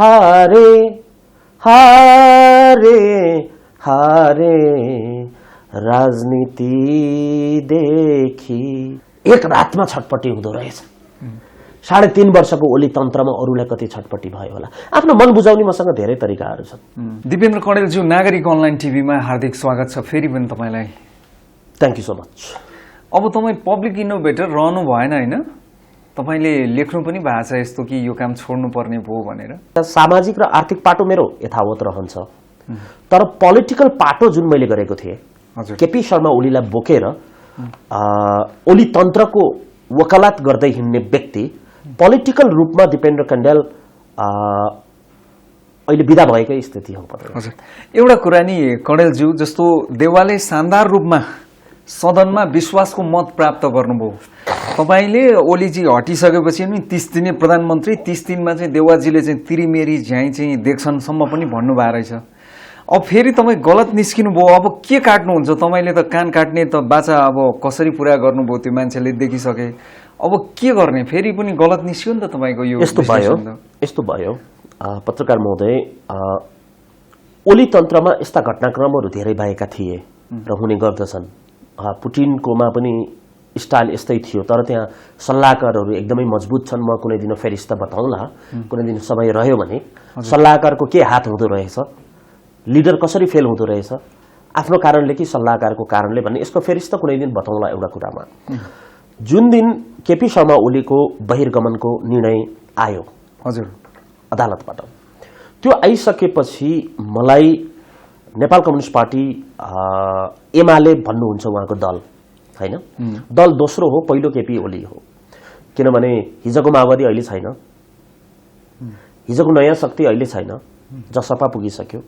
हारे हारे हारे राजनीति देखि एक रातमा छटपटी हुँदो रहेछ। 3.5 वर्षको ओली तन्त्रमा अरूलाई कति छटपटी भयो होला। आफ्नो मन बुझाउने मसँग धेरै तरिकाहरू छन्। दिपेन्द्र कणेलज्यू, नागरिक अनलाइन टिभीमा हार्दिक स्वागत छ फेरि पनि तपाईलाई। Thank you so much. अब तपाईँ पब्लिक इनोभेटर रहनु भएन हैन? तपाईले लेख्नु पनि भएको छ यस्तो कि यो काम छोड्नु पर्ने भयो भनेर। सामाजिक र आर्थिक पाटो मेरो यथावत रहन्छ, तर पोलिटिकल पाटो जुन मैले गरेको थिएँ केपी शर्मा ओलीलाई बोकेर ओली तन्त्रको वकालत गर्दै हिँड्ने व्यक्ति पोलिटिकल रूपमा दिपेन्द्र कण्डेल अहिले विदा भएकै स्थिति हो। एउटा कुरा नि कणेलज्यू, जस्तो देउवाले शानदार रूपमा सदनमा विश्वासको मत प्राप्त गर्नुभयो। तपाईले ओलीजी हटिसकेपछि नि 30 दिने प्रधानमन्त्री, 30 दिनमा चाहिँ देउवाजीले चाहिँ तिरिमेरी झ्याइ चाहिँ देख्छन्सम्म पनि भन्नुभएको रहेछ। अब फेरि तपाईँ गलत निस्किनु भयो, अब के काट्नुहुन्छ? तपाईँले त कान काट्ने त बाचा अब कसरी पुरा गर्नुभयो त्यो मान्छेले देखिसके, अब के गर्ने? फेरि पनि गलत निस्क्यो नि त तपाईँको यो। यस्तो भयो पत्रकार महोदय, ओली तन्त्रमा यस्ता घटनाक्रमहरू धेरै भएका थिए र हुने गर्दछन्। पुटिनकोमा पनि स्टाइल यस्तै थियो, तर त्यहाँ सल्लाहकारहरू एकदमै मजबुत छन्। म कुनै दिन फेरिस्ता बताउँला, कुनै दिन समय रह्यो भने सल्लाहकारको के हात हुँदो रहेछ, लिडर कसरी फेल हुँदो रहेछ, आफ्नो कारणले कि सल्लाहकारको कारणले भन्ने यसको फेरिस्ता कुनै दिन बताउँला। एउटा कुरामा जुन दिन केपी शर्मा ओलीको बहिर्गमनको निर्णय आयो हजुर अदालतबाट, त्यो आइसकेपछि मलाई नेपाल कम्युनिस्ट पार्टी एमाले भन्नुहुन्छ उहाँको दल हैन, दल दोस्रो हो, पहिलो केपी ओली हो। किनभने हिजोको माओवादी अहिले छैन, हिजोको नयाँ शक्ति अहिले छैन, जसपा पुगिसक्यो।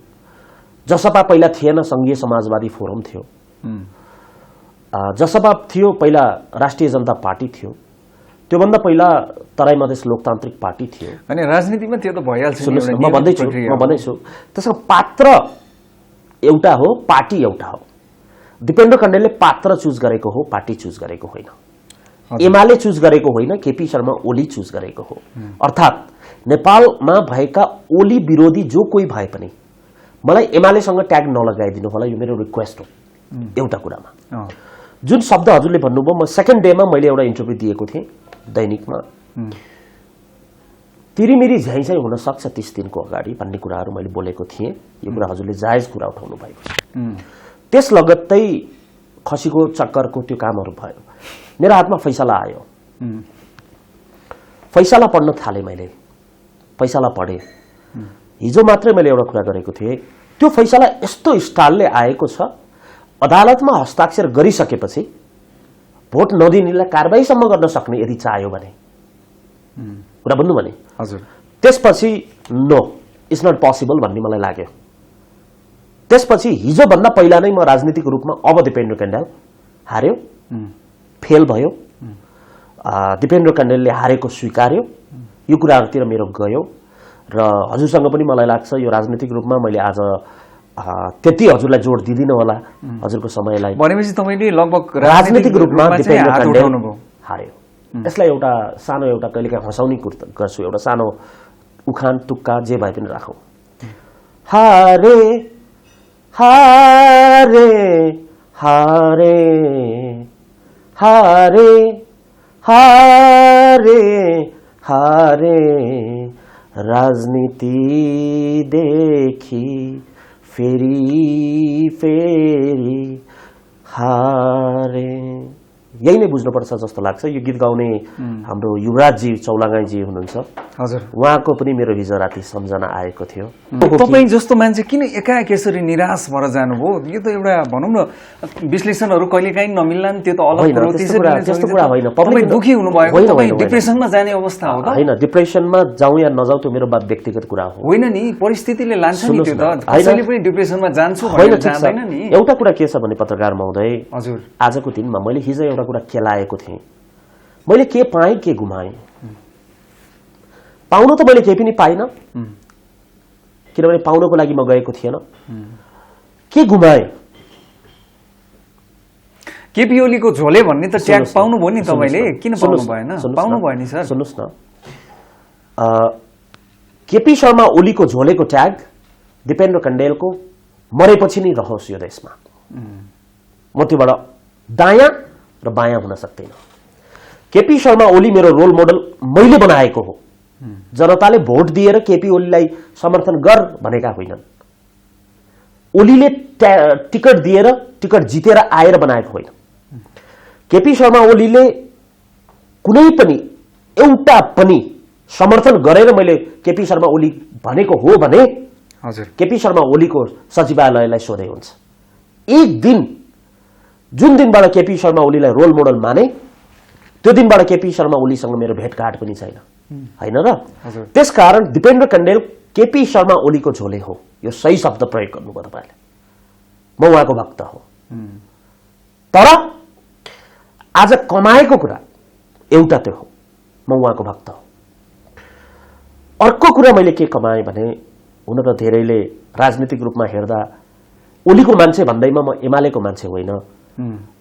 जसपा पहिला थिएन, संघीय समाजवादी फोरम थियो। जसपा थियो पहिला, राष्ट्रिय जनता पार्टी थियो, त्योभन्दा पहिला तराई मधेस लोकतान्त्रिक पार्टी थियो। अनि राजनीतिमा त्यो त भइहाल्छ। म भन्दैछु त्यसको पात्र एउटा हो, पार्टी एउटा हो। दिपेन्द्र कण्डेलले पात्र चुज गरेको हो, पार्टी चुज गरेको होइन। एमाले चुज गरेको होइन, केपी शर्मा ओली चुज गरेको हो। अर्थात् नेपालमा भएका ओली विरोधी जो कोही भए पनि मलाई एमालेसँग ट्याग नलगाइदिनु होला, यो मेरो रिक्वेस्ट हो। एउटा कुरामा जुन शब्द हजुरले भन्नुभयो, म सेकेन्ड डेमा मैले एउटा इन्टरभ्यू दिएको थिएँ दैनिकमा, तिरिमेरी झ्याइ चाहिँ हुन सक्छ 30 दिनको अगाडि भन्ने कुराहरू मैले बोलेको थिएँ। यो कुरा हजुरले जायज कुरा उठाउनु भएको छ। त्यस लगत्तै खसीको चक्करको त्यो कामहरू भयो। मेरो हातमा फैसला आयो, फैसला पढ्न थालेँ। मैले फैसला पढेँ। हिजो मात्रै मैले एउटा कुरा गरेको थिएँ, त्यो फैसला यस्तो स्टाइलले आएको छ, अदालतमा हस्ताक्षर गरिसकेपछि भोट नदिनेलाई कारबाहीसम्म गर्न सक्ने यदि चाह्यो भने, कुरा भन्नु भने हजुर, त्यसपछि नो इट्स नट पोसिबल भन्ने मलाई लाग्यो। त्यसपछि हिजोभन्दा पहिला नै म राजनीतिक रूपमा अब दिपेन्द्र कण्डेल हार्यो, फेल भयो, दिपेन्द्र कण्डेलले हारेको स्वीकार्यो, यो कुराहरूतिर मेरो गयो। र हजुरसँग पनि मलाई लाग्छ यो राजनीतिक रूपमा मैले आज त्यति हजुरलाई जोड दिदिनँ होला हजुरको समयलाई। भनेपछि तपाईले लगभग राजनीतिक रूपमा दिपेन्द्र कण्डेल हार्यो। यसलाई एउटा सानो एउटा कहिलेकाहीँ हँसाउने गर्छु, एउटा सानो उखान तुक्का जे भए पनि राखौँ। हारे हारे हारे हारे हारे हारे राजनीति देखि फेरि फेरि हारे। यही नै बुझ्नुपर्छ जस्तो लाग्छ। यो गीत गाउने हाम्रो युवराजजी चौलागाईजी हुनुहुन्छ हजुर, उहाँको पनि मेरो हिजो राति सम्झना आएको थियो। तपाईँ जस्तो मान्छे किन एकाएक यसरी निराश भएर जानुभयो? यो त एउटा भनौँ न विश्लेषणहरू कहिलेकाहीँ नमिल्ला नि, त्यो त अलग कुरो। त्यस्तो कुरा होइन। तपाईँ दुखी हुनुभएको, तपाईँ डिप्रेसनमा जाने अवस्था हो त? होइन, डिप्रेसनमा जाउँ या नजाउँ त्यो मेरो व्यक्तिगत कुरा हो। होइन नि, परिस्थितिले लान्छ नि त्यो त। कसैले पनि डिप्रेसनमा जान्छु भनेर जान्दैन नि। एउटा कुरा के छ भने पत्रकार महोदय, हजुर आजको दिनमा मैले हिजो एउटा कुरा केलाएको थिएँ। मैले के पाएँ के गुमाएँ? पाउनु त मैले केही पनि पाइनँ, किनभने पाउनको लागि म गएको थिएन। के गुमाएँ? केपी ओलीको झोले भन्ने त ट्याग पाउनु भयो नि तपाईँले, किन पाउनु भएन? पाउनु भयो नि सर। सुन्नुहोस् न, केपी शर्मा ओलीको झोलेको ट्याग दिपेन्द्र कण्डेलको मरेपछि नै रहोस् यो देशमा। म त्योबाट दायाँ र बायाँ हुन सक्दैन। केपी शर्मा ओली मेरो रोल मोडल मैले बनाएको हो। जनताले भोट दिएर केपी ओलीलाई समर्थन गर भनेका होइनन्। ओलीले टिकट दिएर टिकट जितेर आएर बनाएको होइन। केपी शर्मा ओलीले कुनै पनि एउटा पनि समर्थन गरेर मैले केपी शर्मा ओली भनेको हो भने हजुर केपी शर्मा ओलीको सचिवालयलाई सोधे हुन्छ। एक दिन जुन दिनबाट केपी शर्मा ओलीलाई रोल मोडल माने त्यो दिनबाट केपी शर्मा ओलीसँग मेरो भेटघाट पनि छैन, होइन र? त्यसकारण दिपेन्द्र कण्डेल केपी शर्मा ओलीको झोले हो। यो सही शब्द प्रयोग गर्नुभयो तपाईँले। म उहाँको भक्त हो। तर आज कमाएको कुरा एउटा त्यो हो, म उहाँको भक्त हो। अर्को कुरा मैले के कमाएँ भने, हुन त धेरैले राजनीतिक रूपमा हेर्दा ओलीको मान्छे भन्दैमा म एमालेको मान्छे होइन,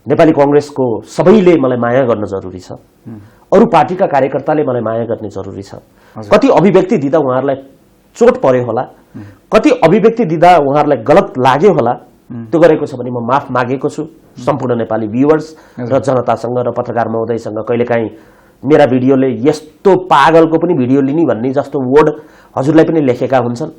नेपाली कांग्रेसको सबैले मलाई माया गर्न जरुरी छ। अरू पार्टीका कार्यकर्ताले मलाई माया गर्ने जरुरी छ। कति अभिव्यक्ति दिँदा उहाँहरूलाई चोट पर्यो होला, कति अभिव्यक्ति दिँदा उहाँहरूलाई गलत लाग्यो होला, त्यो गरेको छ भने म माफ मागेको छु सम्पूर्ण नेपाली भ्युअर्स र जनतासँग र पत्रकार महोदयसँग। कहिलेकाहीँ मेरा भिडियोले यस्तो पागलको पनि भिडियो लिने भन्ने जस्तो वर्ड हजुरलाई पनि लेखेका हुन्छन्,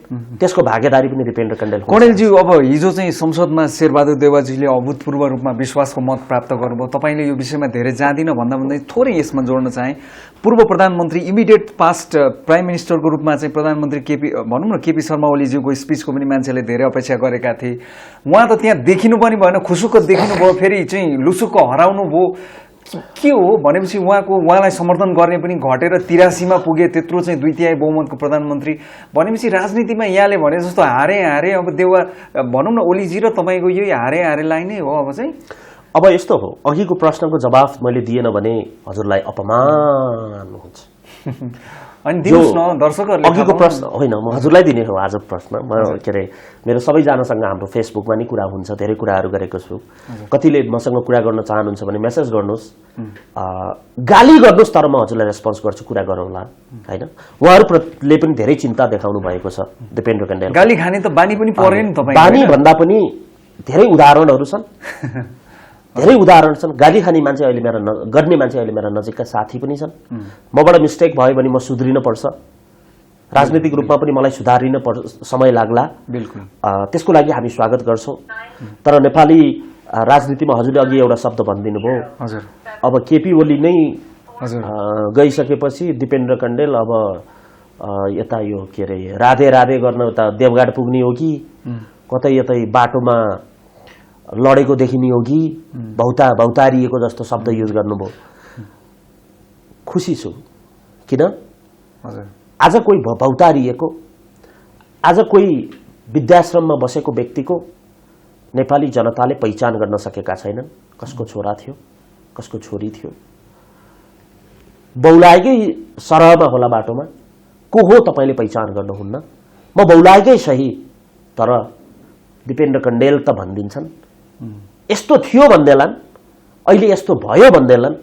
त्यसको भागीदारी पनि दिपेन्द्र कण्डेल। कणेलज्यू, अब हिजो चाहिँ संसदमा शेरबहादुर देउवाजीले अभूतपूर्व रूपमा विश्वासको मत प्राप्त गर्नुभयो। तपाईले यो विषयमा धेरै जाँदिन भन्दा भन्दै थोरै यसमा जोड्न चाहे। पूर्व प्रधानमन्त्री, इमिडिएट पास्ट प्राइम मिनिस्टरको रूपमा चाहिँ प्रधानमन्त्री भनौँ न केपी शर्मा ओलीज्यूको स्पिचको पनि मान्छेले धेरै अपेक्षा गरेका थिए। उहाँ त त्यहाँ देखिनु पनि भएन, खुसुक्क देखिनु भयो, फेरि चाहिँ लुसुक्क हराउनु भयो। के हो भनेपछि उहाँलाई समर्थन गर्ने पनि घटेर 83मा पुगे, त्यत्रो चाहिँ 2/3 बहुमतको प्रधानमन्त्री भनेपछि राजनीतिमा यहाँले भने जस्तो हारे अब देउवा भनौँ न ओलीजी र तपाईँको यही हारे नै हो। अब चाहिँ अब यस्तो हो, अघिको प्रश्नको जवाफ मैले दिएन भने हजुरलाई अपमान हुन्छ। अनि दिनुस् न दर्शकहरूले। अघिको प्रश्न होइन, म हजुरलाई दिने हो आज प्रश्न। म के अरे मेरो सबैजनासँग हाम्रो फेसबुकमा नि कुरा हुन्छ, धेरै कुराहरू गरेको छु। कतिले मसँग कुरा गर्न चाहनुहुन्छ भने मेसेज गर्नुहोस्, गाली गर्नुहोस्, तर म हजुरलाई रेस्पोन्स गर्छु, कुरा गरौँला, होइन? उहाँहरूले पनि धेरै चिन्ता देखाउनु भएको छ दिपेन्द्र कण्डेल। गाली खाने त बानी पनि परेन तपाईँ? बानी भन्दा पनि धेरै उदाहरणहरू छन्, धेरै उदाहरण छन्। गाली खाने मान्छे अहिले गर्ने मान्छे अहिले मेरा नजिकका साथी पनि छन्। मबाट मिस्टेक भयो भने म सुध्रिन पर्छ, राजनीतिक रूपमा पनि मलाई सुधारिन समय लाग्ला। बिल्कुल, त्यसको लागि हामी स्वागत गर्छौँ। तर नेपाली राजनीतिमा हजुरले अघि एउटा शब्द भनिदिनु भयो, हजुर, अब केपी ओली नै हजुर गइसकेपछि दिपेन्द्र कण्डेल अब यता यो के अरे राधे राधे गर्न उता देवघाट पुग्ने हो कि कतै यतै बाटोमा लडेको देखिने हो कि भौतारिएको जस्तो शब्द युज गर्नुभयो। खुसी छु, किन? आज कोही भौतारिएको, आज कोही वृद्धाश्रममा बसेको व्यक्तिको नेपाली जनताले पहिचान गर्न सकेका छैनन्। कसको छोरा थियो, कसको छोरी थियो, बौलाएकै सरहमा होला बाटोमा, को हो तपाईँले पहिचान गर्नुहुन्न। म बौलाएकै सही, तर दिपेन्द्र कण्डेल त भनिदिन्छन्। यस्तो थियो भन्दैलान्, अहिले यस्तो भयो भन्दैलान्,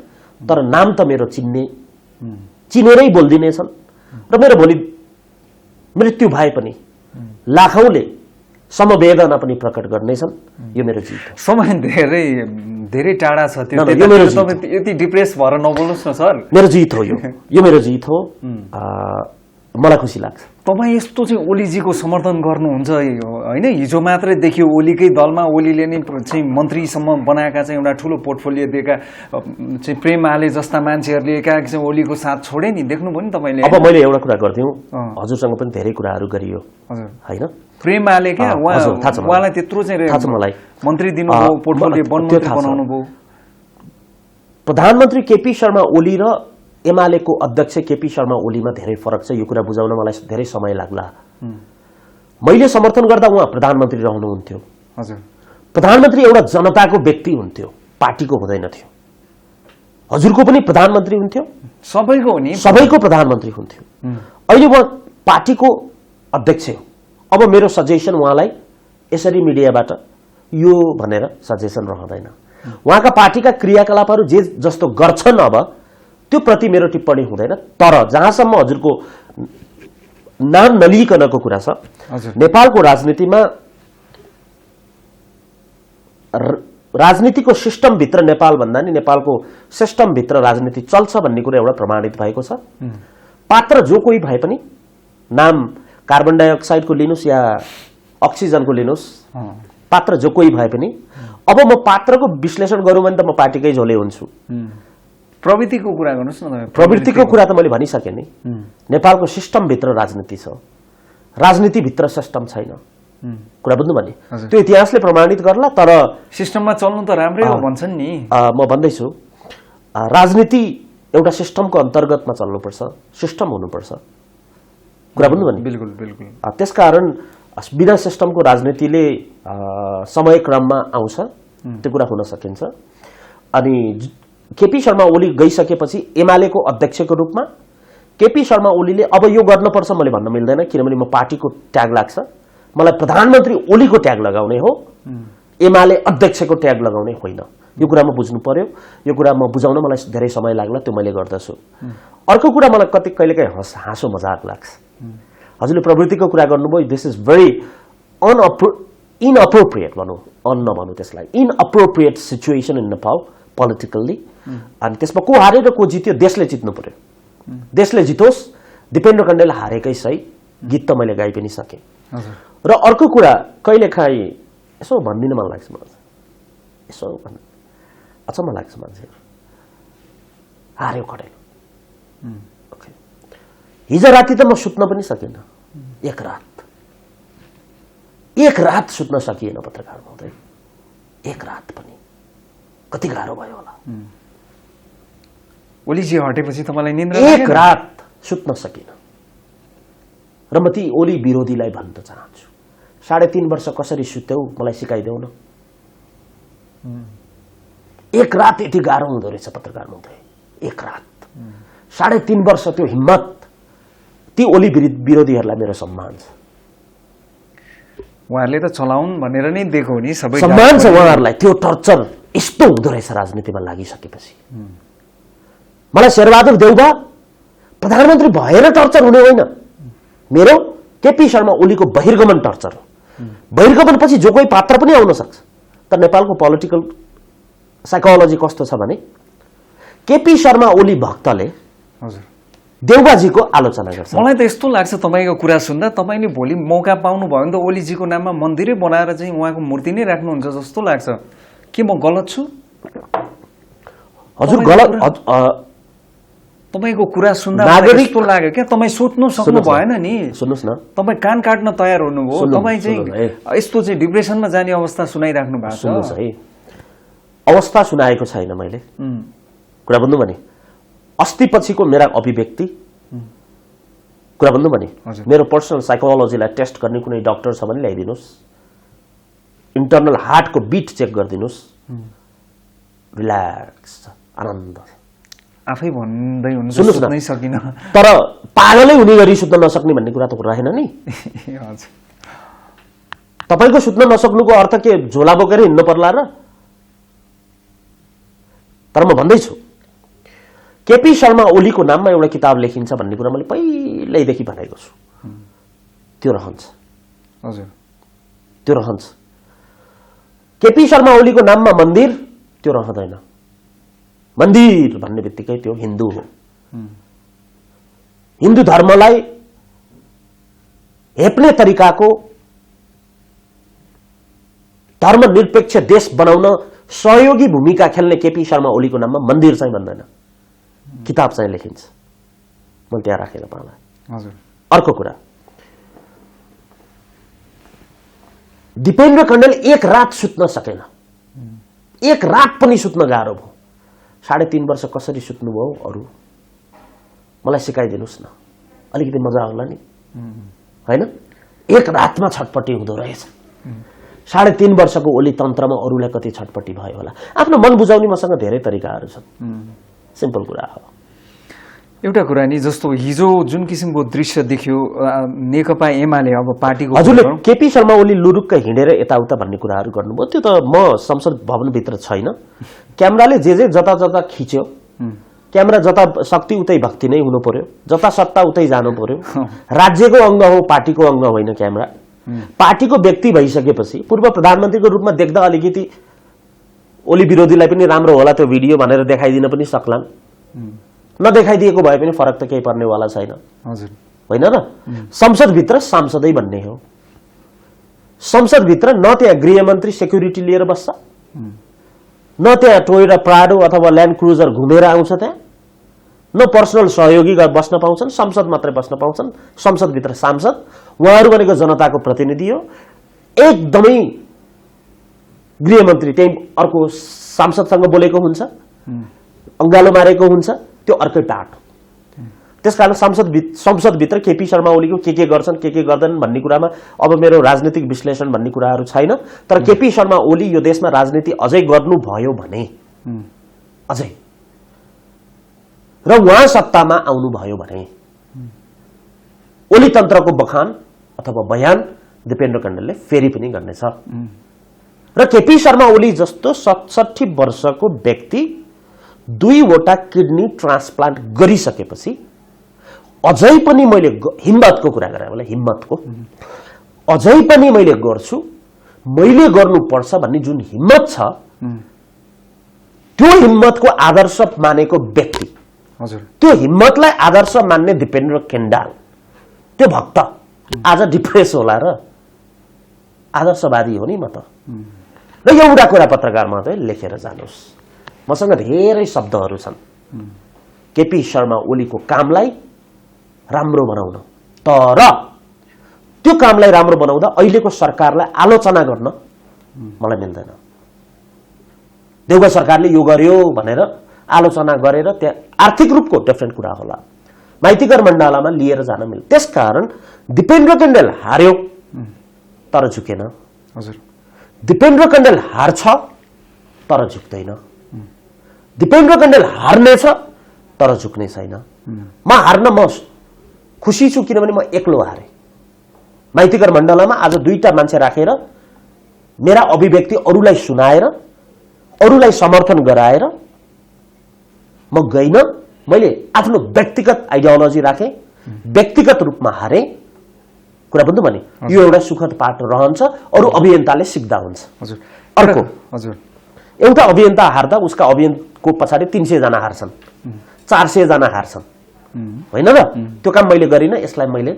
तर नाम त मेरो चिनेरै बोल्दिनेछन्। र मेरो भोलि मृत्यु भए पनि लाखौंले समवेदना पनि प्रकट गर्नेछन्। यो मेरो जित हो। समय धेरै टाढा छ त्यो। यति डिप्रेस भएर नबोल्नुहोस् न सर। मेरो जित हो, यो मेरो जित हो। मलाई खुसी लाग्छ। तपाईँ यस्तो चाहिँ ओलीजीको समर्थन गर्नुहुन्छ होइन? हिजो मात्रै देखियो ओलीकै दलमा ओलीले नै चाहिँ मन्त्रीसम्म बनाएका चाहिँ एउटा ठुलो पोर्टफोलियो दिएका चाहिँ प्रेम आले जस्ता मान्छेहरूले एकाएक चाहिँ ओलीको साथ छोडे नि, देख्नुभयो नि तपाईँले? अब मैले एउटा कुरा गरिदिउँ, हजुरसँग पनि धेरै कुराहरू गरियो होइन? प्रेम आले क्या उहाँलाई त्यत्रो चाहिँ थाहा छ मलाई, मन्त्री दिनुभयो, पोर्टफोलियो मन्त्री बनाउनु भयो। प्रधानमन्त्री केपी शर्मा ओली र एमालेको अध्यक्ष केपी शर्मा ओलीमा धेरै फरक छ। यो कुरा बुझाउन मलाई धेरै समय लाग्ला। मैले समर्थन गर्दा उहाँ प्रधानमन्त्री रहनुहुन्थ्यो। हजुर, प्रधानमन्त्री एउटा जनताको व्यक्ति हुन्थ्यो, पार्टीको हुँदैन थियो। हजुरको पनि प्रधानमन्त्री हुन्थ्यो, सबैको हो नि, सबैको प्रधानमन्त्री हुन्थ्यो। अहिले उहाँ पार्टीको अध्यक्ष हो। अब मेरो सजेसन उहाँलाई यसरी मिडियाबाट यो भनेर सजेसन रहँदैन। उहाँका पार्टीका क्रियाकलापहरू जे जस्तो गर्छन् अब त्यो प्रति मेरो टिप्पणी हुँदैन। तर जहाँसम्म हजुरको नाम नलिकनको कुरा छ। हजुर। नेपालको राजनीतिमा राजनीतिको सिस्टमभित्र नेपाल भन्दा नि नेपालको सिस्टमभित्र राजनीति चल्छ भन्ने कुरा एउटा प्रमाणित भएको छ। पात्र जो कोही भए पनि, नाम कार्बन डाइअक्साइडको लिनुस् या अक्सिजनको लिनुस्, पात्र जो कोही भए पनि अब म पात्रको विश्लेषण गरौँ भने त म पार्टीकै झोले हुन्छु। प्रवृत्तिको कुरा गर्नुहोस् न। प्रवृत्तिको कुरा त मैले भनिसकेँ नि। नेपालको सिस्टमभित्र राजनीति छ, राजनीतिभित्र सिस्टम छैन। कुरा बुझ्नु भने त्यो इतिहासले प्रमाणित गर्ला। तर सिस्टममा चल्नु त राम्रै हो भन्छन् नि। म भन्दैछु राजनीति एउटा सिस्टमको अन्तर्गतमा चल्नुपर्छ, सिस्टम हुनुपर्छ। कुरा बुझ्नु भने बिल्कुल बिल्कुल। त्यसकारण बिना सिस्टमको राजनीतिले समयक्रममा आउँछ, त्यो कुरा हुन सकिन्छ। अनि केपी शर्मा ओली गइसकेपछि एमालेको अध्यक्षको रूपमा केपी शर्मा ओलीले अब यो गर्नुपर्छ मैले भन्न मिल्दैन, किनभने म पार्टीको ट्याग लाग्छ, मलाई प्रधानमन्त्री ओलीको ट्याग लगाउने हो, एमाले अध्यक्षको ट्याग लगाउने होइन। यो कुरा म बुझ्नु पर्यो। यो कुरा म बुझाउन मलाई धेरै समय लाग्ला, त्यो मैले गर्दछु। अर्को कुरा मलाई कहिलेकाहीँ हाँसो मजाक लाग्छ। हजुरले प्रवृत्तिको कुरा गर्नुभयो, दिस इज भेरी इनअप्रोप्रिएट भनौँ, नभनौँ त्यसलाई, inappropriate situation in Nepal politically. अनि त्यसमा को हारे र को जित्यो देशले जित्नु पर्यो। देशले जितोस्, दिपेन्द्र कण्डेल हारेकै सही, गीत त मैले गाइ पनि सकेँ। र अर्को कुरा कहिलेकाहीँ यसो भनिदिन मन लाग्छ, मलाई यसो अचम्म लाग्छ, मान्छेहरू हार्यो खडेल। हिजो राति त म सुत्न पनि सकिनँ, एक रात सुत्न सकिएन पत्रकार महोदय, एक रात पनि। कति गाह्रो भयो होला। ओलीजी हटेपछि तपाईँलाई निन्द्रा एक रात सुत्न सकिनँ। र म ती ओली विरोधीलाई भन्न चाहन्छु, 3.5 वर्ष कसरी सुत्यौ मलाई सिकाइदेऊ न। एक रात यति गाह्रो हुँदो रहेछ पत्रकार महोदय, एक रात। 3.5 वर्ष त्यो हिम्मत, ती ओली विरोधीहरूलाई मेरो सम्मान छ। उहाँहरूले त चलाउन् भनेर नै दिएको हो नि, सबै सम्मान छ उहाँहरूलाई। त्यो टर्चर यस्तो हुँदो रहेछ राजनीतिमा लागिसकेपछि। मलाई शेरबहादुर देउबा प्रधानमन्त्री भएर टर्चर हुने होइन, मेरो केपी शर्मा ओलीको बहिर्गमन टर्चर हो। बहिर्गमन पछि जो कोही पात्र पनि आउन सक्छ। तर नेपालको पोलिटिकल साइकोलोजी कस्तो छ भने केपी शर्मा ओली भक्तले देउबाजीको आलोचना गर्छ। मलाई त यस्तो लाग्छ तपाईँको कुरा सुन्दा, तपाईँले भोलि मौका पाउनुभयो भने त ओलीजीको नाममा मन्दिरै बनाएर चाहिँ उहाँको मूर्ति नै राख्नुहुन्छ जस्तो लाग्छ। के म गलत छु? हजुर गलत। तपाईँको कुरा सुन्दा मलाई यस्तो लाग्यो क्या, तपाईँ सोच्नु सक्नु भएन नि। सुन्नुहोस् न, तपाईँ कान काट्न तयार हुनुभयो, तपाईँ चाहिँ यस्तो चाहिँ डिप्रेसनमा जाने अवस्था सुनाइराख्नु भएको छ। सुन्नुहोस् है, अवस्था सुनाएको छैन मैले, कुरा बुझ्नु भने। अस्ति पछिको मेरा अभिव्यक्ति, कुरा बुझ्नु भने, मेरो पर्सनल साइकोलोजीलाई टेस्ट गर्ने कुनै डाक्टर छ भने ल्याइदिनुहोस्, इन्टरनल हार्टको बिट चेक गरिदिनुहोस्, रिल्याक्स, आनन्द। आफै भन्दै हुनु सुन्नुहोस् न, सकिन। तर पागलै हुने गरी सुत्न नसक्ने भन्ने कुरा त रहेन नि। तपाईँको सुत्न नसक्नुको अर्थ के झोला बोकेर हिँड्नु पर्ला र? तर म भन्दैछु केपी शर्मा ओलीको नाममा एउटा किताब लेखिन्छ भन्ने कुरा मैले पहिल्यैदेखि भनेको छु, त्यो रहन्छ। हजुर, त्यो रहन्छ। केपी शर्मा ओलीको नाममा मन्दिर, त्यो रहँदैन। मन्दिर भन्ने बित्तिकै त्यो हिन्दू हो। हिन्दू धर्मलाई हेप्ने तरिकाको धर्मनिरपेक्ष देश बनाउन सहयोगी भूमिका खेल्ने केपी शर्मा ओलीको नाममा मन्दिर चाहिँ भन्दैन, किताब चाहिँ लेखिन्छ। मैले त्यहाँ राखेर पाला। हजुर, अर्को कुरा, दिपेन्द्र कण्डेल एक रात सुत्न सकेन, एक रात पनि सुत्न गाह्रो भयो। 3.5 वर्ष कसरी सुत्नुभयो अरू मलाई सिकाइदिनुहोस् न, अलिकति मजा आउला नि, होइन? एक रातमा छटपट्टि हुँदो रहेछ। 3.5 वर्षको ओली तन्त्रमा अरूलाई कति छटपट्टि भयो होला। आफ्नो मन बुझाउने मसँग धेरै तरिकाहरू छन्, सिम्पल कुरा हो। एउटा कुरा नि, जस्तो हिजो जुन किसिमको दृश्य देखियो नेकपा एमाले अब पार्टीको, हजुरले केपी शर्मा ओली लुरुक्क हिँडेर यताउता भन्ने कुराहरू गर्नुभयो, त्यो त म संसद भवनभित्र छैन, क्यामेराले जे जता जता खिच्यो क्यामेरा जता शक्ति उतै भक्ति नै हुनु पर्यो, जता सत्ता उतै जानु पर्यो। राज्यको अंग हो, पार्टीको अंग होइन क्यामेरा। पार्टीको व्यक्ति भइसकेपछि पूर्व प्रधानमन्त्रीको रूपमा देख्दा अलिकति ओली विरोधीलाई पनि राम्रो होला त्यो भिडियो भनेर देखाइदिन पनि सक्लान्। नदेखाइदिएको भए पनि फरक त केही पर्नेवाला छैन, होइन र? संसदभित्र सांसदै भन्ने हो। संसदभित्र न त्यहाँ गृहमन्त्री सेक्युरिटी लिएर बस्छ, न त्यहाँ टोयोटा प्राडो अथवा ल्यान्ड क्रुजर घुमेर आउँछ, त्यहाँ न पर्सनल सहयोगी बस्न पाउँछन्, संसद मात्रै बस्न पाउँछन्। संसदभित्र सांसद, उहाँहरू भनेको जनताको प्रतिनिधि हो। एकदमै गृहमन्त्री त्यही अर्को सांसदसँग बोलेको हुन्छ, अंगालो मारेको हुन्छ, त्यो अर्कै टाट हो। त्यसकारण संसदभित्र केपी शर्मा ओलीको के गर्छन् के गर्दैनन् भन्ने कुरामा अब मेरो राजनीतिक विश्लेषण भन्ने कुराहरू छैन। तर केपी शर्मा ओली यो देशमा राजनीति अझै गर्नुभयो भने, अझै र उहाँ सत्तामा आउनुभयो भने ओली तन्त्रको बखान अथवा बयान दिपेन्द्र कण्डेलले फेरि पनि गर्नेछ। र केपी शर्मा ओली जस्तो 67 वर्षको व्यक्ति 2वटा किडनी ट्रान्सप्लान्ट गरिसकेपछि अझै पनि मैले हिम्मतको कुरा गरेँ, मलाई हिम्मतको, अझै पनि मैले गर्छु, मैले गर्नुपर्छ भन्ने जुन हिम्मत छ, त्यो हिम्मतको आदर्श मानेको व्यक्ति, त्यो हिम्मतलाई आदर्श मान्ने दिपेन्द्र केण्डाल, त्यो भक्त आज डिप्रेस होला र आदर्शवादी हो नि म त। र एउटा कुरा पत्रकारमा चाहिँ लेखेर जानुहोस्, मसँग धेरै शब्दहरू छन् केपी शर्मा ओलीको कामलाई राम्रो बनाउन। तर त्यो कामलाई राम्रो बनाउँदा अहिलेको सरकारलाई आलोचना गर्न मलाई मिल्दैन। देउवा सरकारले यो गर्यो भनेर आलोचना गरेर त्यहाँ आर्थिक रूपको डिफ्रेन्ट कुरा होला, माइतीकर मण्डलामा लिएर जान मिल्छ। त्यसकारण दिपेन्द्र कण्डेल हार्यो तर झुकेन, दिपेन्द्र कण्डेल हार्छ तर झुक्दैन, दिपेन्द्र कण्डेल हार्नेछ तर झुक्ने छैन। म हार्न म खुसी छु, किनभने म एक्लो हारेँ। माइतीकर मण्डलमा आज 2टा मान्छे राखेर मेरा अभिव्यक्ति अरूलाई सुनाएर, अरूलाई समर्थन गराएर म गइन, मैले आफ्नो व्यक्तिगत आइडियोलोजी राखेँ, व्यक्तिगत रूपमा हारेँ। कुरा बुझ्नु भने यो एउटा सुखद पाठ रहन्छ, अरू अभियन्ताले सिक्दा हुन्छ। अर्को, एउटा अभियन्ता हार्दा उसका अभियन्ताको पछाडि 300 जना हार्छन्, 400 जना हार्छन्, होइन र? त्यो काम मैले गरिनँ। यसलाई मैले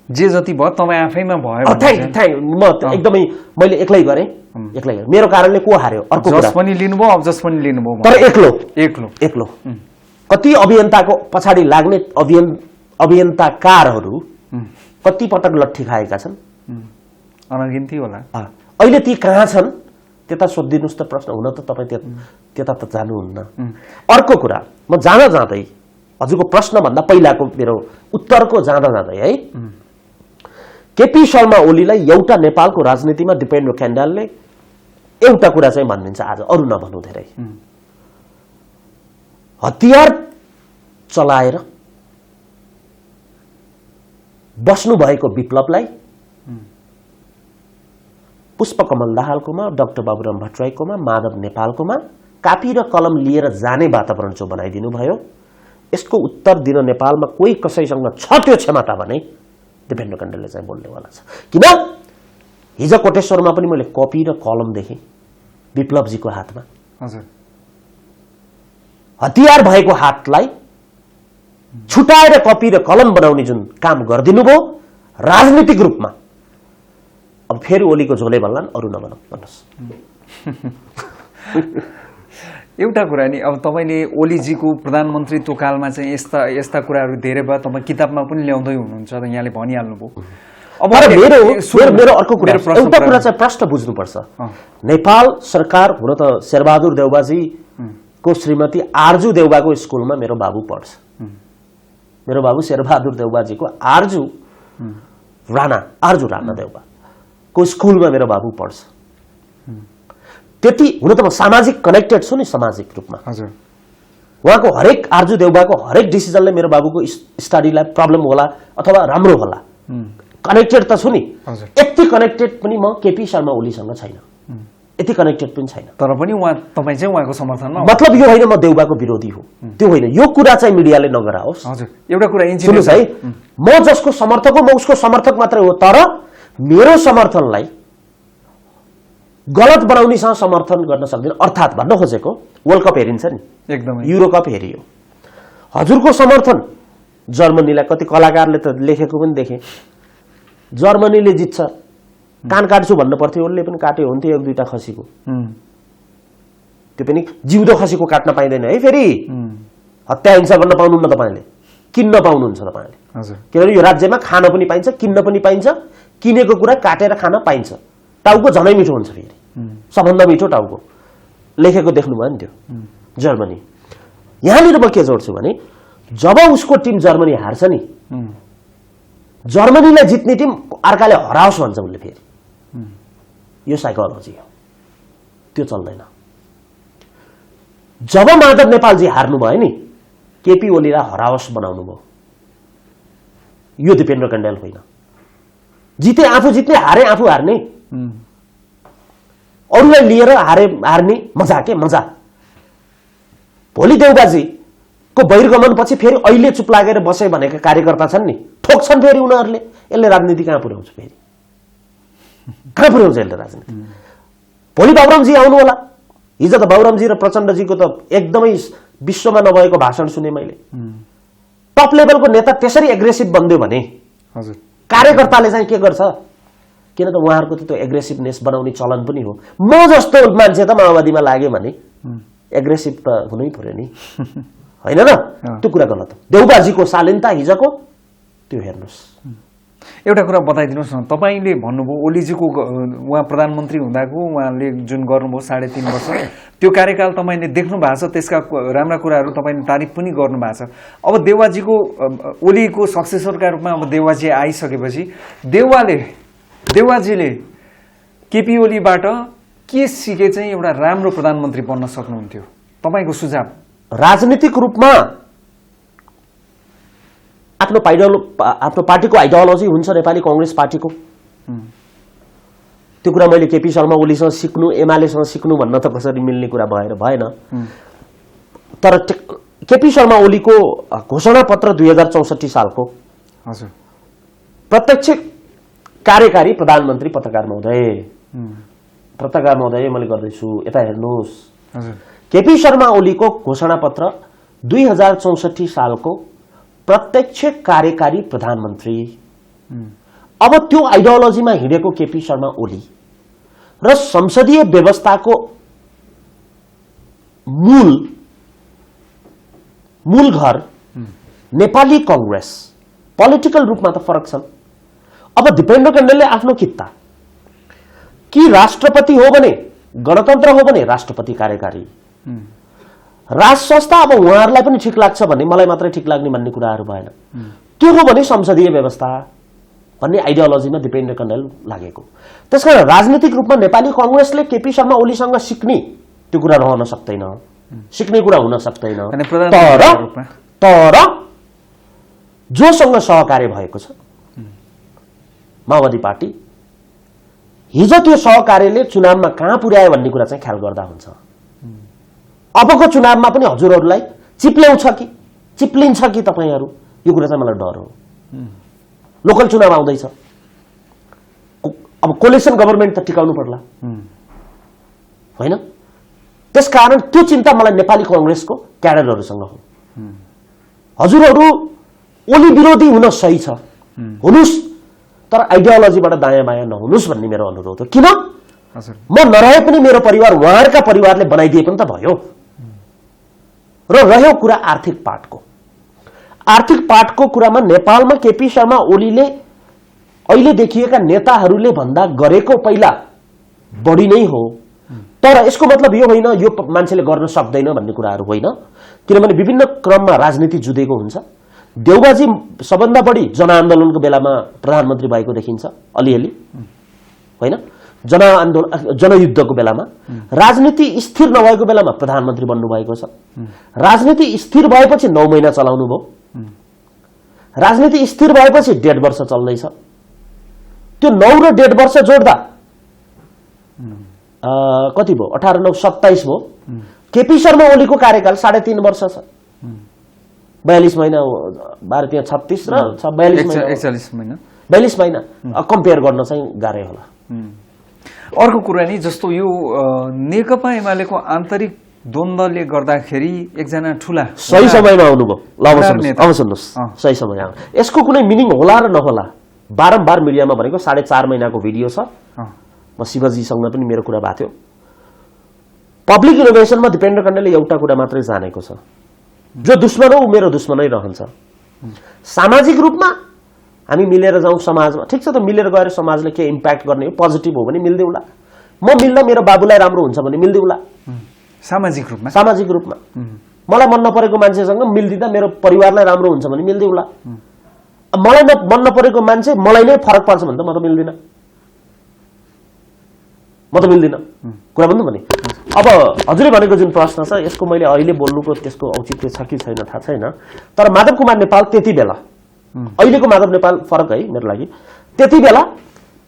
जे जति भयो तपाईँ आफैमा भयो, म एकदमै मैले एक्लै गरेँ, एक्लै गरेँ। मेरो कारणले को हार्यो? अर्को कुरा, जस पनि लिनुभयो, अब जस पनि लिनुभयो, तर एक्लो एक्लो एक्लो। कति अभियन्ताको पछाडि लाग्ने अभियन्ताकारहरू कति पटक लट्ठी खाएका छन्, अनगिन्ती होला। अहिले ती कहाँ छन् त्यता सोधिदिनुहोस् त प्रश्न। हुन त तपाईँ त्यता त जानुहुन्न। अर्को कुरा, म जाँदा जाँदै हजुरको प्रश्नभन्दा पहिलाको मेरो उत्तरको जाँदा जाँदै है, केपी शर्मा ओलीलाई एउटा नेपालको राजनीतिमा दिपेन्द्र केण्डालले एउटा कुरा चाहिँ भनिदिन्छ आज, अरू नभन्नु धेरै, हतियार चलाएर बस्नुभएको विप्लवलाई पुष्पकमल दाहालकोमा, डाक्टर बाबुराम भट्टराईकोमा, माधव नेपालकोमा कापी र कलम लिएर जाने वातावरण जो बनाइदिनु भयो, यसको उत्तर दिन नेपालमा कोही कसैसँग छ त्यो क्षमता भने दिपेन्द्र कण्डेलले चाहिँ बोल्नेवाला छ। किन हिजो कोटेश्वरमा पनि मैले कपी र कलम देखेँ विप्लवजीको हातमा। हतियार भएको हातलाई छुटाएर कपी र कलम बनाउने जुन काम गरिदिनु भयो राजनीतिक रूपमा, अब फेरि ओलीको झोले भन्लान्, अरू नभनौँ, भन्नुहोस्। एउटा कुरा नि, अब तपाईँले ओलीजीको प्रधानमन्त्रीत्व कालमा चाहिँ यस्ता कुराहरू धेरै भयो, तपाईँ किताबमा पनि ल्याउँदै हुनुहुन्छ, त यहाँले भनिहाल्नुभयो। अब मेरो अर्को कुरा, एउटा कुरा चाहिँ प्रश्न बुझ्नुपर्छ। नेपाल सरकार, हुन त शेरबहादुर देउबाजीको श्रीमती आर्जु देउबाको स्कुलमा मेरो बाबु पढ्छ। मेरो बाबु शेरबहादुर देउबाजीको आर्जु राणा देउबा को स्कुलमा मेरो बाबु पढ्छ। त्यति हुन त म सामाजिक कनेक्टेड छु नि, सामाजिक रूपमा। उहाँको हरेक आर्जु देउबाको हरेक डिसिजनले मेरो बाबुको स्टडीलाई प्रब्लम होला अथवा राम्रो होला, कनेक्टेड त छु नि। यति कनेक्टेड पनि म केपी शर्मा ओलीसँग छैन। यति कनेक्टेड पनि छैन। तर पनि तपाईँ चाहिँ उहाँको समर्थनमा मतलब यो होइन म देउबाको विरोधी हो, त्यो होइन। यो कुरा चाहिँ मिडियाले नगराओस्। हजुर, एउटा कुरा सुन्नुहोस् है, म जसको समर्थक हो म उसको समर्थक मात्रै हो, तर मेरो समर्थनलाई गलत बनाउनेसँग समर्थन गर्न सक्दैन। अर्थात् भन्न खोजेको वर्ल्ड कप हेरिन्छ नि, एकदमै युरो कप हेरियो, हजुरको समर्थन जर्मनीलाई कति कलाकारले त लेखेको पनि देखे, जर्मनीले जित्छ कान काट्छु भन्नु पर्थ्यो, उसले पनि काट्यो हुन्थ्यो एक दुईटा खसीको, त्यो पनि जिउँदो खसीको काट्न पाइँदैन है। फेरि हत्या हिंसा गर्न पाउनुहुन्न तपाईँले, किन्न पाउनुहुन्छ तपाईँले, किनभने यो राज्यमा खान पनि पाइन्छ, किन्न पनि पाइन्छ, किनेको कुरा काटेर खान पाइन्छ। टाउको झनै मिठो हुन्छ, फेरि सबभन्दा मिठो टाउको, लेखेको देख्नुभयो नि त्यो जर्मनी। यहाँनिर म के जोड्छु भने जब उसको टिम जर्मनी हार्छ नि, जर्मनीलाई जित्ने टिम अर्काले हराओस् भन्छ उसले, फेरि यो साइकोलोजी हो, त्यो चल्दैन। जब माधव नेपालजी हार्नु भयो नि, केपी ओलीलाई हराओस् बनाउनु भयो, यो दिपेन्द्र कण्डेल होइन। जिते आफू जित्ने, हारे आफू हार्ने, अरूलाई लिएर हार्ने मजा के मजा। भोलि देउबाजीको बहिर्गमन पछि फेरि अहिले चुप लागेर बसे भनेका कार्यकर्ता छन् नि, ठोक्छन् फेरि उनीहरूले। यसले राजनीति कहाँ पुर्याउँछ, फेरि कहाँ पुर्याउँछ यसले राजनीति। भोलि बाबुरामजी आउनु होला, हिजो त बाबुरामजी र प्रचण्डजीको त एकदमै विश्वमा नभएको भाषण सुने मैले। टप लेभलको नेता त्यसरी एग्रेसिभ बन्दियो भने कार्यकर्ताले चाहिँ के गर्छ, किन त उहाँहरूको त त्यो एग्रेसिभनेस बनाउने चलन पनि हो। म जस्तो मान्छे त माओवादीमा लाग्यो भने एग्रेसिभ त हुनै पर्यो नि, होइन र? त्यो कुरा गलत हो। देउबाजीको शालीनता हिजोको त्यो हेर्नुहोस्। एउटा कुरा बताइदिनुहोस् न, तपाईँले भन्नुभयो ओलीजीको उहाँ प्रधानमन्त्री हुँदाको उहाँले जुन गर्नुभयो 3.5 वर्ष, त्यो कार्यकाल तपाईँले देख्नु भएको छ, त्यसका राम्रा कुराहरू तपाईँले तारिफ पनि गर्नु भएको छ। अब देउबाजीको ओलीको सक्सेसरका रूपमा अब देउबाजी आइसकेपछि देउबाजीले केपी ओलीबाट के सिके चाहिँ एउटा राम्रो प्रधानमन्त्री बन्न सक्नुहुन्थ्यो? तपाईँको सुझाव। राजनीतिक रूपमा आफ्नो पार्टीको आइडियोलोजी हुन्छ, नेपाली कांग्रेस पार्टीको। त्यो कुरा मैले केपी शर्मा ओलीसँग सिक्नु, एमालेसँग सिक्नु भन्न त कसरी मिल्ने कुरा भएन। तर केपी शर्मा ओलीको घोषणा पत्र 2064 सालको प्रत्यक्ष कार्यकारी प्रधानमन्त्री पत्रकार महोदय मैले गर्दैछु, यता हेर्नुहोस्। केपी शर्मा ओलीको घोषणा पत्र 2064 सालको प्रत्यक्ष कार्यकारी प्रधानमन्त्री। अब त्यो आइडियोलोजीमा हिँडेको केपी शर्मा ओली र संसदीय व्यवस्थाको मूल घर नेपाली कांग्रेस, पोलिटिकल रूपमा त फरक छन्। अब दिपेन्द्र कण्डेलले आफ्नो कित्ता कि राष्ट्रपति हो भने, गणतन्त्र हो भने राष्ट्रपति कार्यकारी, राज संस्था अब उहाँहरूलाई पनि ठिक लाग्छ भने मलाई मात्रै ठिक लाग्ने भन्ने कुराहरू भएन। त्यो हो भने संसदीय व्यवस्था भन्ने आइडियोलोजीमा दिपेन्द्र कण्डेल लागेको। त्यसकारण राजनीतिक रूपमा नेपाली कांग्रेसले केपी शर्मा ओलीसँग सिक्ने त्यो कुरा रहन सक्दैन, सिक्ने कुरा हुन सक्दैन। तर जोसँग सहकार्य भएको छ माओवादी पार्टी, हिजो त्यो सहकार्यले चुनावमा कहाँ पुर्यायो भन्ने कुरा चाहिँ ख्याल गर्दा हुन्छ। अबको चुनावमा पनि हजुरहरूलाई चिप्ल्याउँछ कि चिप्लिन्छ कि तपाईहरू, यो कुरा चाहिँ मलाई डर हो। लोकल चुनाव आउँदैछ, अब कोलिसन गभर्नमेन्ट त टिकाउनु पर्ला, होइन? त्यसकारण त्यो चिन्ता मलाई नेपाली कांग्रेसको क्याडरहरूसँग हो। हजुरहरू ओली विरोधी हुन सही छ, हुनुस्, तर आइडियोलोजीबाट दायाँ बायाँ नहुनुस् भन्ने मेरो अनुरोध हो। किन? म नरहे पनि मेरो परिवार, उहाँहरूका परिवारले बनाइदिए पनि त भयो। र रह्यो कुरा आर्थिक पाटको कुरामा नेपालमा केपी शर्मा ओलीले अहिले देखिएका नेताहरूले भन्दा गरेको पहिला बढी नै हो। तर यसको मतलब यो होइन यो मान्छेले गर्न सक्दैन भन्ने कुराहरू होइन, किनभने विभिन्न क्रममा राजनीति जुधेको हुन्छ। देउबाजी सबभन्दा बढी जनआन्दोलनको बेलामा प्रधानमन्त्री भएको देखिन्छ, अलिअलि, होइन? जनयुद्धको बेलामा राजनीति स्थिर नभएको बेलामा प्रधानमन्त्री बन्नुभएको छ। राजनीति स्थिर भएपछि 9 महिना चलाउनु भयो, राजनीति स्थिर भएपछि 1.5 वर्ष चल्दैछ। त्यो 9 र 1.5 वर्ष जोड्दा कति भयो 18, 9, 27 भयो। केपी शर्मा ओलीको कार्यकाल 3.5 वर्ष छ। 42 महिना 12 त्यहाँ 36 र 42 महिना 41 महिना 42 महिना कम्पेयर गर्न चाहिँ गाह्रै होला। अर्को कुरा नि जस्तो यो नेकपा एमालेको आन्तरिक द्वन्द्वले गर्दाखेरि एकजना ठूला सही समयमा आउनुभयो। ल अब सुन्नुहोस् सही समय आउनु। यसको कुनै मिनिङ होला र नहोला बारम्बार मिडियामा भनेको 4.5 महिनाको भिडियो छ। म शिवजीसँग पनि मेरो कुरा भएको थियो। पब्लिक इनोभेसनमा दिपेन्द्र कण्डेलले एउटा कुरा मात्रै जानेको छ, जो दुश्मन हो ऊ मेरो दुश्मनै रहन्छ। सामाजिक रूपमा हामी मिलेर जाउँ समाजमा, ठिक छ त, मिलेर गएर समाजले के इम्प्याक्ट गर्ने हो, पोजिटिभ हो भने मिल्दैउला। म मिल्दा मेरो बाबुलाई राम्रो हुन्छ भने मिल्दैउला। सामाजिक रूपमा मलाई मन नपरेको मान्छेसँग मिल्दिँदा मेरो परिवारलाई राम्रो हुन्छ भने मिल्दैउला। मलाई मन नपरेको मान्छे मलाई नै फरक पर्छ भने त म त मिल्दिनँ। कुरा भन्नु भने अब हजुरले भनेको जुन प्रश्न छ यसको मैले अहिले बोल्नुको त्यसको औचित्य छ कि छैन थाहा छैन, तर माधव कुमार नेपाल त्यति बेला, अहिलेको माधव नेपाल फरक है मेरो लागि, त्यति बेला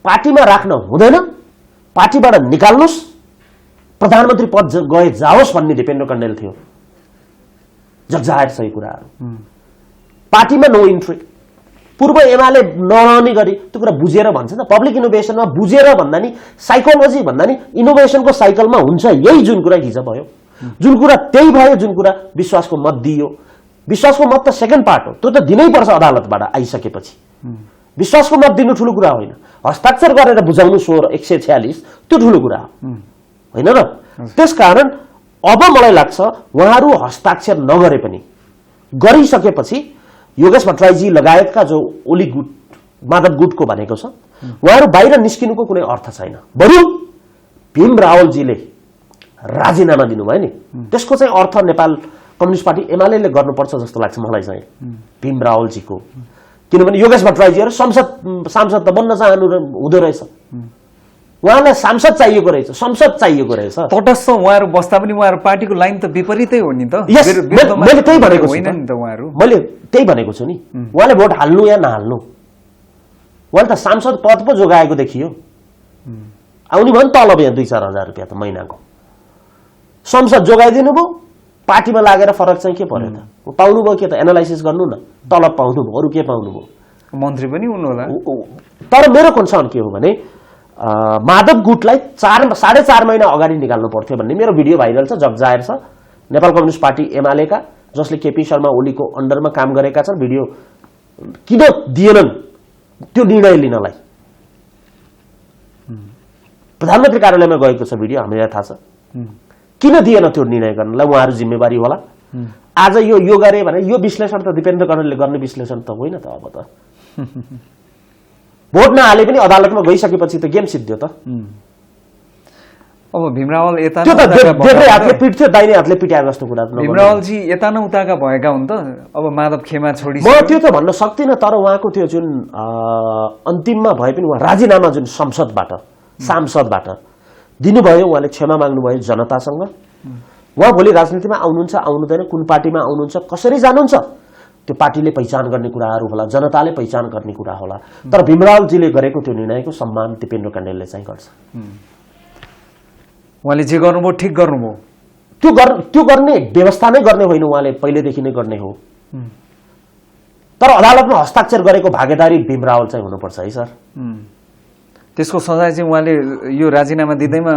पार्टीमा राख्न हुँदैन, पार्टीबाट निकाल्नुस्, प्रधानमन्त्री पद गए जाओस् भन्ने दिपेन्द्र कण्डेल थियो। जगजाहेर सही कुराहरू। पार्टीमा नो इन्ट्री, पूर्व एमाले नरहने गरी त्यो कुरा बुझेर भन्छ नि। पब्लिक इनोभेसनमा बुझेर भन्दा नि साइकोलोजी भन्दा नि इनोभेसनको साइकलमा हुन्छ यही जुन कुरा हिजो भयो, जुन कुरा त्यही भयो, जुन कुरा विश्वासको मत दियो। विश्वासको मत त सेकेन्ड पार्ट हो, त्यो त दिनै पर्छ अदालतबाट आइसकेपछि। विश्वासको मत दिनु ठुलो कुरा होइन, हस्ताक्षर गरेर बुझाउनु 146 त्यो ठुलो कुरा हो होइन र। त्यसकारण अब मलाई लाग्छ उहाँहरू हस्ताक्षर नगरे पनि गरिसकेपछि योगेश भट्टराईजी लगायतका जो ओली गुट माधव गुटको भनेको छ उहाँहरू बाहिर निस्किनुको कुनै अर्थ छैन। बरु भीम रावलजीले राजीनामा दिनुभयो नि, त्यसको चाहिँ अर्थ नेपाल कम्युनिस्ट पार्टी एमाले गर्नुपर्छ जस्तो लाग्छ मलाई चाहिँ भीम रावलजीको। किनभने योगेश भट्टराईजीहरू सांसद त बन्न चाहनु हुँदो रहेछ, उहाँलाई सांसद चाहिएको रहेछ, संसद चाहिएको रहेछ। तटस्थ उहाँहरू बस्दा पनि उहाँहरू पार्टीको लाइन त विपरीतै हो नि त। मैले त्यही भनेको छु, मैले त्यही भनेको छु नि। उहाँले भोट हाल्नु या नहाल्नु, उहाँले त सांसद पद पो जोगाएको देखियो। आउने भयो नि तलब यहाँ 2-4 हजार रुपियाँ त महिनाको। संसद जोगाइदिनु भयो, पार्टीमा लागेर फरक चाहिँ के पर्यो त? पाउनुभयो के त? एनालाइसिस गर्नु न। तलब पाउनुभयो, अरू के पाउनुभयो? मन्त्री पनि हुनु होला। तर मेरो कन्सर्न के हो भने माधव गुटलाई 4.5 महिना अगाडि निकाल्नु पर्थ्यो भन्ने मेरो भिडियो भाइरल छ, जगजाहेर छ। नेपाल कम्युनिस्ट पार्टी एमालेका जसले केपी शर्मा ओलीको अन्डरमा काम गरेका छन्, भिडियो किन दिएनन् त्यो निर्णय लिनलाई? प्रधानमन्त्री कार्यालयमा गएको छ भिडियो, हामीलाई थाहा छ। किन दिएन त्यो निर्णय गर्नलाई? उहाँहरू जिम्मेवारी होला। आज यो गरे भने यो विश्लेषण त दिपेन्द्र कण्डेलले गर्ने विश्लेषण त होइन त। अब त भोट नहाले पनि अदालतमा गइसकेपछि त गेम सिद्धियो त। अब भीमरावल यता देब्रे हातले पिट्थ्यो, दाहिने हातले पिट्या जस्तो कुरा। भीमरावलजी यता न उताका भएका हुन् त। अब माधव खेमा छोडी म त्यो त भन्न सक्दिनँ, तर उहाँको त्यो जुन अन्तिममा भए पनि उहाँ राजीनामा जुन सांसदबाट दिनुभयो, उहाँले क्षमा माग्नुभयो जनतासँग। उहाँ भोलि राजनीतिमा आउनुहुन्छ आउनुहुँदैन, कुन पार्टीमा आउनुहुन्छ, कसरी जानुहुन्छ, त्यो पार्टीले पहिचान गर्ने कुराहरू होला, जनताले पहिचान गर्ने कुरा होला। तर भीमरावलजीले गरेको त्यो निर्णयको सम्मान दिपेन्द्र कण्डेलले चाहिँ गर्छ। उहाँले जे गर्नुभयो ठिक गर्नुभयो। त्यो गर्ने व्यवस्था नै गर्ने होइन, उहाँले पहिलेदेखि नै गर्ने हो। तर अदालतमा हस्ताक्षर गरेको भागीदारी भीमरावल चाहिँ हुनुपर्छ है सर। त्यसको सजाय चाहिँ उहाँले यो राजीनामा दिँदैमा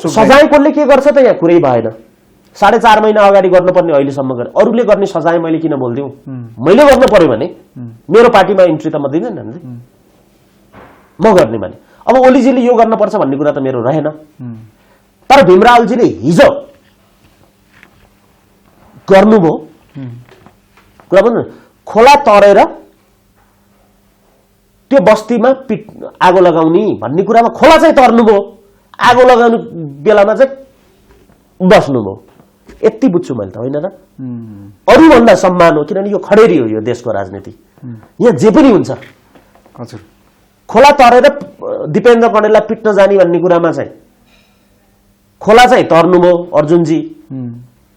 सजाय कसले के गर्छ त यहाँ कुरै भएन। 4.5 महिना अगाडि गर्नुपर्ने अहिलेसम्म गरे, अरूले गर्ने सजाय मैले किन बोल्दिउँ? मैले गर्नु पर्यो भने मेरो पार्टीमा इन्ट्री त म दिँदैन नि, म गर्ने भने। अब ओलीजीले यो गर्नुपर्छ भन्ने कुरा त मेरो रहेन। तर भीमरावलजीले हिजो गर्नुभयो कुरा भन्नु, खोला तरेर त्यो बस्तीमा आगो लगाउने भन्ने कुरामा खोला चाहिँ तर्नुभयो, आगो लगाउने बेलामा चाहिँ बस्नुभयो। यति बुझ्छु मैले त, होइन र? अरूभन्दा सम्मान हो, किनभने यो खडेरी हो यो देशको राजनीति। यहाँ जे पनि हुन्छ। हजुर, खोला तरेर दिपेन्द्र कण्डेललाई पिट्न जाने भन्ने कुरामा चाहिँ खोला चाहिँ तर्नुभयो अर्जुनजी,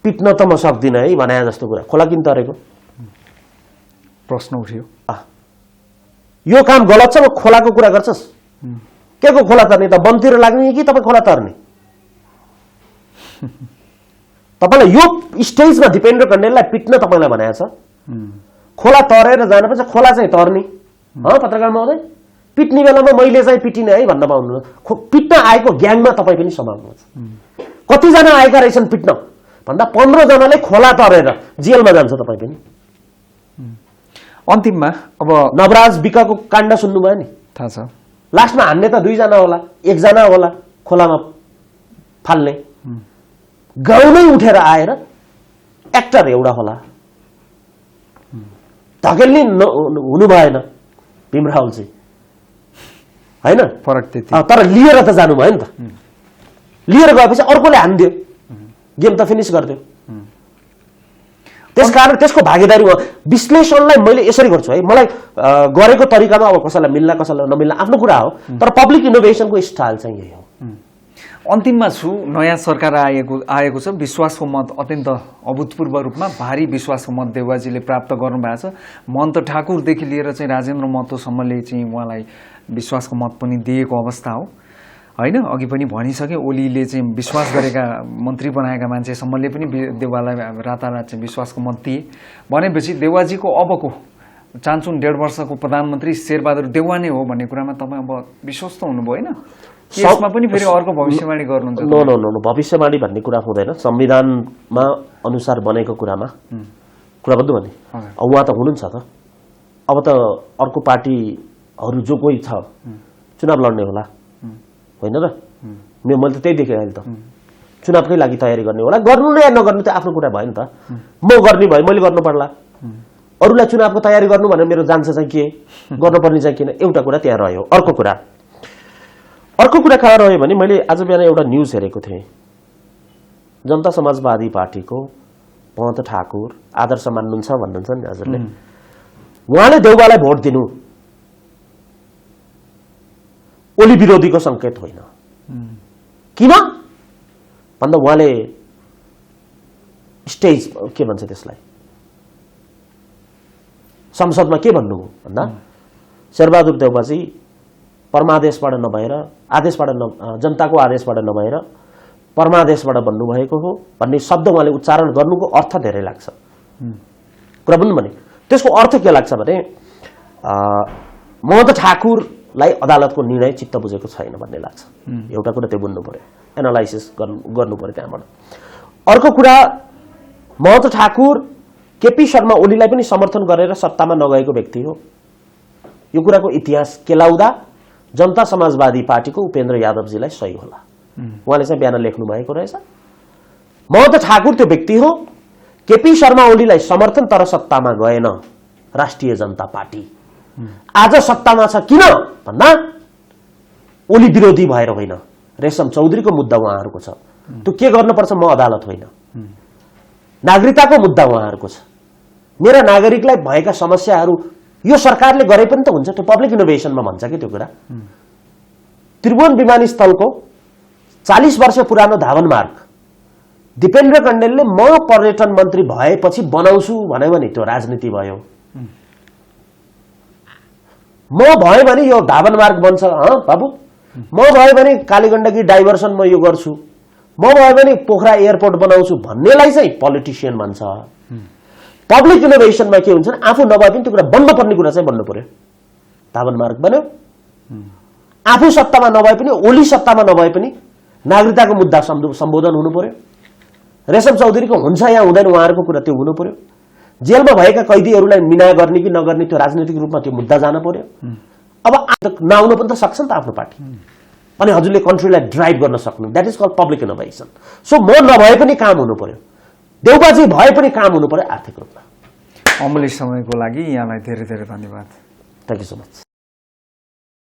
पिट्न त म सक्दिनँ है भने जस्तो कुरा। खोला किन तरेको? प्रश्न उठ्यो। यो काम गलत छ, म खोलाको कुरा गर्छस्? के को खोला तर्ने त? वनतिर लाग्ने कि तपाईँ खोला तर्ने? तपाईलाई यो स्टेजमा दिपेन्द्र कण्डेललाई पिट्न तपाईलाई भनेको छ। खोला तरेर जानुपर्छ, खोला चाहिँ तर्ने पत्रकार महोदय। पिट्ने बेलामा मैले चाहिँ पिटिने है भन्न पाउनु, पिट्न आएको ग्याङमा तपाईँ पनि समाउनुहुन्छ। कतिजना आएका रहेछन् पिट्न भन्दा 15 जनाले खोला तरेर जेलमा जान्छ तपाईँ पनि। अन्तिममा अब नवराज विकको काण्ड सुन्नुभयो नि, थाहा छ। लास्टमा हान्ने त 2 जना होला, 1 जना होला खोलामा फाल्ने। गाउँमै उठेर आएर एक्टर एउटा होला, धकेल्ने हुनु भएन भीमरावल चाहिँ हैन, फरक त्यति। तर लिएर त जानु भयो नि त। लिएर गएपछि अर्कोले हान्दियो, गेम त फिनिस गरिदियो। त्यसकारण त्यसको भागीदारी विश्लेषणलाई मैले यसरी गर्छु है, मलाई गरेको तरिकामा अब कसैलाई मिल्ला कसैलाई नमिल्ला आफ्नो कुरा हो, तर पब्लिक इनोभेसनको स्टाइल चाहिँ यही हो। अन्तिममा छु, नयाँ सरकार आएको छ, विश्वासको मत अत्यन्त अभूतपूर्व रूपमा भारी विश्वासको मत देउवाजीले प्राप्त गर्नुभएको छ। महन्त ठाकुरदेखि लिएर चाहिँ राजेन्द्र महतोसम्मले चाहिँ उहाँलाई विश्वासको मत पनि दिएको अवस्था हो होइन। अघि पनि भनिसके, ओलीले चाहिँ विश्वास गरेका मन्त्री बनाएका मान्छेसम्मले पनि देउवालाई रातारात चाहिँ विश्वासको मत दिए भनेपछि देउवाजीको अबको चान्चुन 1.5 वर्षको प्रधानमन्त्री शेरबहादुर देउवा नै हो भन्ने कुरामा तपाईँ अब विश्वस्त हुनुभयो होइन? यसमा पनि फेरि अर्को भविष्यवाणी गर्नुहुन्छ? नो नो नो, भविष्यवाणी भन्ने कुरा हुँदैन। संविधानमा अनुसार बनेको कुरामा कुरा बन्द भने उहाँ त हुनुहुन्छ त। अब त अर्को पार्टीहरू जो कोही छ चुनाव लड्ने होला होइन र? मैले त त्यही देखेँ अहिले त। चुनावकै लागि तयारी गर्ने होला, गर्नु या नगर्नु त आफ्नो कुरा भयो नि त। म गर्ने भए मैले गर्नु पर्ला, अरूलाई चुनावको तयारी गर्नु भनेर मेरो जान्छ चाहिँ के गर्नुपर्ने चाहिँ किन, एउटा कुरा त्यहाँ रह्यो। अर्को कुरा कहाँ रह्यो भने मैले आज बिहान एउटा न्युज हेरेको थिएँ। जनता समाजवादी पार्टीको महन्त ठाकुर आदर्श मान्नुहुन्छ भन्नुहुन्छ नि हजुरले, उहाँले देउवालाई भोट दिनु ओली विरोधीको संकेत होइन। किन भन्दा उहाँले स्टेज के भन्छ त्यसलाई, संसदमा के भन्नुभयो भन्दा शेरबहादुर देउवाजी परमादेशबाट नभएर जनताको आदेशबाट नभएर परमादेशबाट भन्नुभएको हो भन्ने शब्द उहाँले उच्चारण गर्नुको अर्थ धेरै लाग्छ। कुरा बुझ्नु भने त्यसको अर्थ के लाग्छ भने महन्त ठाकुरलाई अदालतको निर्णय चित्त बुझेको छैन भन्ने लाग्छ। एउटा कुरा त्यो बुझ्नु पर्यो, एनालाइसिस गर्नु पर्यो त्यहाँबाट। अर्को कुरा, महन्त ठाकुर केपी शर्मा ओलीलाई पनि समर्थन गरेर सत्तामा नगएको व्यक्ति हो। यो कुराको इतिहास केलाउँदा जनता समाजवादी पार्टीको उपेन्द्र यादवजीलाई सही होला। उहाँले चाहिँ बिहान लेख्नु भएको रहेछ, महन्त ठाकुर त्यो व्यक्ति हो केपी शर्मा ओलीलाई समर्थन तर सत्तामा गएन राष्ट्रिय जनता पार्टी। आज सत्तामा छ किन भन्दा ओली विरोधी भएर होइन, रेशम चौधरीको मुद्दा उहाँहरूको छ। त्यो के गर्नुपर्छ, म अदालत होइन, नागरिकताको मुद्दा उहाँहरूको छ। मेरा नागरिकलाई भएका समस्याहरू यो सरकारले गरे पनि त हुन्छ, त्यो पब्लिक इनोभेसनमा भन्छ कि त्यो कुरा। त्रिभुवन विमानस्थलको 40 वर्ष पुरानो धावन मार्ग दिपेन्द्र कण्डेलले म पर्यटन मन्त्री भएपछि बनाउँछु भन्यो भने त्यो राजनीति भयो। म भए भने यो धावन मार्ग बन्छ बाबु, म भए भने कालीगण्डकी डाइभर्सन म यो गर्छु, म भए भने पोखरा एयरपोर्ट बनाउँछु भन्नेलाई चाहिँ पोलिटिसियन भन्छ। पब्लिक इनोभेसनमा के हुन्छ, आफू नभए पनि त्यो कुरा बन्नुपर्ने कुरा चाहिँ बन्नु पर्यो। धावन मार्ग बन्यो, आफू सत्तामा नभए पनि ओली सत्तामा नभए पनि नागरिकताको मुद्दा सम्बोधन हुनु पर्यो। रेशम चौधरीको हुन्छ या हुँदैन उहाँहरूको कुरा त्यो हुनु पर्यो। जेलमा भएका कैदीहरूलाई मिना गर्ने कि नगर्ने त्यो राजनीतिक रूपमा त्यो मुद्दा जान पर्यो। अब नआउन पनि त सक्छ नि त आफ्नो पार्टी, अनि हजुरले कन्ट्रीलाई ड्राइभ गर्न सक्नु, that is called public innovation. So म नभए पनि काम हुनु पर्यो, देउबाजी भए पनि काम हुनु पर्यो आर्थिक रूपमा। अमूल्य समयको लागि यहाँलाई धेरै धेरै धन्यवाद। Thank you so much.